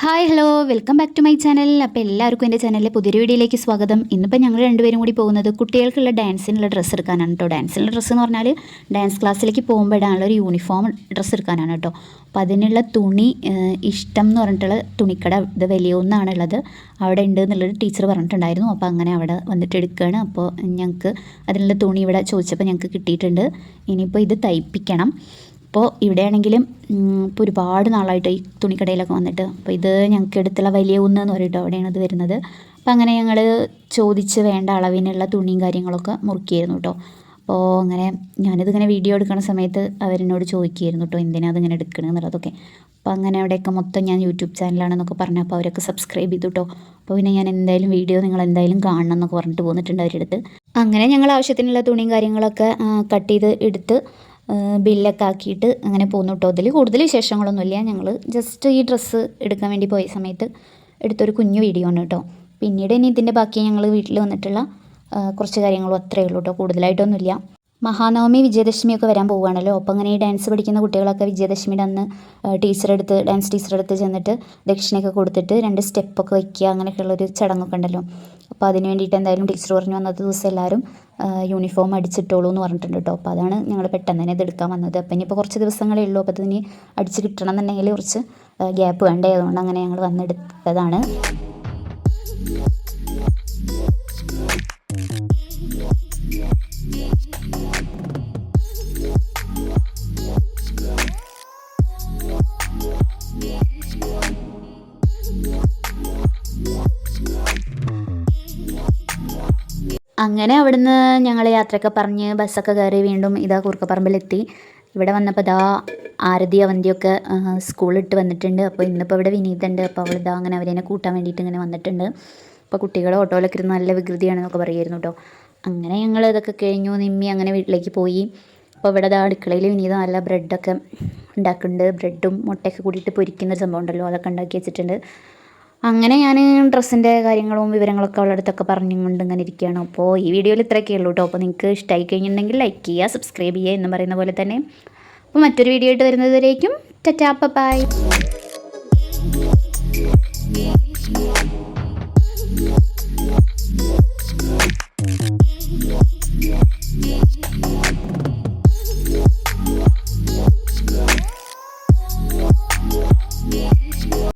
Hi hello welcome back to my channel. അപ്പോൾ എല്ലാവർക്കും എൻ്റെ ചാനലിലെ പുതിയൊരു വീഡിയോയിലേക്ക് സ്വാഗതം. ഇന്നിപ്പോൾ ഞങ്ങൾ രണ്ടുപേരും കൂടി പോകുന്നത് കുട്ടികൾക്കുള്ള ഡാൻസിനുള്ള ഡ്രസ്സ് എടുക്കാനാണ് കേട്ടോ. ഡാൻസിനുള്ള ഡ്രസ്സ് എന്ന് പറഞ്ഞാൽ ഡാൻസ് ക്ലാസ്സിലേക്ക് പോകുമ്പോൾ ഇടാനുള്ള ഒരു യൂണിഫോം ഡ്രസ്സ് എടുക്കാനാണ് കേട്ടോ. അപ്പോൾ അതിനുള്ള തുണി ഇഷ്ടം എന്ന് പറഞ്ഞിട്ടുള്ള തുണിക്കട ഇത് വലിയൊന്നാണുള്ളത്, അവിടെ ഉണ്ട് എന്നുള്ളൊരു ടീച്ചർ പറഞ്ഞിട്ടുണ്ടായിരുന്നു. അപ്പോൾ അങ്ങനെ അവിടെ വന്നിട്ട് എടുക്കുകയാണ്. അപ്പോൾ ഞങ്ങൾക്ക് അതിനുള്ള തുണി ഇവിടെ ചോദിച്ചപ്പോൾ ഞങ്ങൾക്ക് കിട്ടിയിട്ടുണ്ട്. ഇനിയിപ്പോൾ ഇത് തയ്പ്പിക്കണം. അപ്പോൾ ഇവിടെയാണെങ്കിലും ഇപ്പോൾ ഒരുപാട് നാളായിട്ട് ഈ തുണിക്കടയിലൊക്കെ വന്നിട്ട്, അപ്പോൾ ഇത് ഞങ്ങൾക്ക് എടുത്തുള്ള വലിയ എന്ന് പറഞ്ഞിട്ട് അവിടെയാണ് ഇത് വരുന്നത്. അപ്പോൾ അങ്ങനെ ഞങ്ങൾ ചോദിച്ച് വേണ്ട അളവിനുള്ള തുണിയും കാര്യങ്ങളൊക്കെ മുറുക്കിയായിരുന്നു കേട്ടോ. അപ്പോൾ അങ്ങനെ ഞാനിതിങ്ങനെ വീഡിയോ എടുക്കുന്ന സമയത്ത് അവരെന്നോട് ചോദിക്കുമായിരുന്നു കേട്ടോ, എന്തിനാ അതിങ്ങനെ എടുക്കണം എന്നുള്ളതൊക്കെ. അപ്പോൾ അങ്ങനെ അവിടെയൊക്കെ മൊത്തം ഞാൻ യൂട്യൂബ് ചാനലാണെന്നൊക്കെ പറഞ്ഞപ്പോൾ അവരൊക്കെ സബ്സ്ക്രൈബ് ചെയ്തു കേട്ടോ. അപ്പോൾ പിന്നെ ഞാൻ എന്തായാലും വീഡിയോ നിങ്ങൾ എന്തായാലും കാണണം എന്നൊക്കെ പറഞ്ഞിട്ട് പോന്നിട്ടുണ്ട് അവരുടെ അടുത്ത്. അങ്ങനെ ഞങ്ങൾ ആവശ്യത്തിനുള്ള തുണിയും കാര്യങ്ങളൊക്കെ കട്ട് ചെയ്ത് എടുത്ത് ബില്ലൊക്കെ ആക്കിയിട്ട് അങ്ങനെ പോന്നു കേട്ടോ. അതിൽ കൂടുതൽ വിശേഷങ്ങളൊന്നുമില്ല. ഞങ്ങൾ ജസ്റ്റ് ഈ ഡ്രസ്സ് എടുക്കാൻ വേണ്ടി പോയ സമയത്ത് എടുത്തൊരു കുഞ്ഞു വീഡിയോ ആണ് കേട്ടോ. പിന്നീട് ഇനി ഇതിൻ്റെ ബാക്കി ഞങ്ങൾ വീട്ടിൽ വന്നിട്ടുള്ള കുറച്ച് കാര്യങ്ങളും അത്രയേ ഉള്ളൂ കേട്ടോ, കൂടുതലായിട്ടൊന്നുമില്ല. മഹാനവമി വിജയദശമിയൊക്കെ വരാൻ പോവുകയാണല്ലോ. അപ്പോൾ അങ്ങനെ ഈ ഡാൻസ് പഠിക്കുന്ന കുട്ടികളൊക്കെ വിജയദശമിയുടെ അന്ന് ഡാൻസ് ടീച്ചറെടുത്ത് ചെന്നിട്ട് ദക്ഷിണയൊക്കെ കൊടുത്തിട്ട് 2 സ്റ്റെപ്പൊക്കെ വയ്ക്കുക, അങ്ങനെയൊക്കെയുള്ളൊരു ചടങ്ങൊക്കെ ഉണ്ടല്ലോ. അപ്പോൾ അതിന് വേണ്ടിയിട്ട് എന്തായാലും ടീച്ചർ പറഞ്ഞു അന്നത്തെ ദിവസം എല്ലാവരും യൂണിഫോം അടിച്ചിട്ടോളൂ എന്ന് പറഞ്ഞിട്ടുണ്ട് കേട്ടോ. അപ്പോൾ അതാണ് ഞങ്ങൾ പെട്ടെന്ന് തന്നെ ഇത് എടുക്കാൻ വന്നത്. അപ്പോൾ ഇനിയിപ്പോൾ കുറച്ച് ദിവസങ്ങളേ ഉള്ളൂ. അപ്പോൾ ഇതിന് അടിച്ച് കിട്ടണം എന്നുണ്ടെങ്കിൽ കുറച്ച് ഗ്യാപ്പ് വേണ്ടേ, അതുകൊണ്ട് അങ്ങനെ ഞങ്ങൾ വന്നെടുത്തതാണ്. അങ്ങനെ അവിടുന്ന് ഞങ്ങൾ യാത്രയൊക്കെ പറഞ്ഞ് ബസ്സൊക്കെ കയറി വീണ്ടും ഇതാ കൂർക്കപ്പറമ്പിലെത്തി. ഇവിടെ വന്നപ്പോൾ ഇതാ ആരതി അവന്തിയൊക്കെ സ്കൂളിലിട്ട് വന്നിട്ടുണ്ട്. അപ്പോൾ ഇന്നിപ്പോൾ ഇവിടെ വിനീതുണ്ട്. അപ്പോൾ അവളിതാ അങ്ങനെ അവരെന്നെ കൂട്ടാൻ വേണ്ടിയിട്ട് ഇങ്ങനെ വന്നിട്ടുണ്ട്. അപ്പോൾ കുട്ടികൾ ഓട്ടോയിലൊക്കെ ഇരുന്ന് നല്ല വികൃതിയാണെന്നൊക്കെ പറയുമായിരുന്നു കേട്ടോ. അങ്ങനെ ഞങ്ങൾ ഇതൊക്കെ കഴിഞ്ഞു നിമ്മി അങ്ങനെ വീട്ടിലേക്ക് പോയി. അപ്പോൾ ഇവിടെ ഇതാ അടുക്കളയിൽ വിനീത നല്ല ബ്രെഡൊക്കെ ഉണ്ടാക്കുന്നുണ്ട്. ബ്രെഡും മുട്ടയൊക്കെ കൂടിയിട്ട് പൊരിക്കുന്ന സംഭവം ഉണ്ടല്ലോ, അതൊക്കെ ഉണ്ടാക്കി വെച്ചിട്ടുണ്ട്. അങ്ങനെ ഞാൻ ഡ്രസ്സിൻ്റെ കാര്യങ്ങളും വിവരങ്ങളൊക്കെ അവളുടെ അടുത്തൊക്കെ പറഞ്ഞുകൊണ്ട് ഇങ്ങനെ ഇരിക്കുകയാണ്. അപ്പോൾ ഈ വീഡിയോയിൽ ഇത്രയൊക്കെ ഉള്ളൂ കേട്ടോ. അപ്പോൾ നിങ്ങൾക്ക് ഇഷ്ടമായി കഴിഞ്ഞിട്ടുണ്ടെങ്കിൽ ലൈക്ക് ചെയ്യുക, സബ്സ്ക്രൈബ് ചെയ്യുക എന്ന് പറയുന്ന പോലെ തന്നെ. അപ്പോൾ മറ്റൊരു വീഡിയോ ആയിട്ട് വരുന്നതുവരേക്കും ടാറ്റാ ബൈ.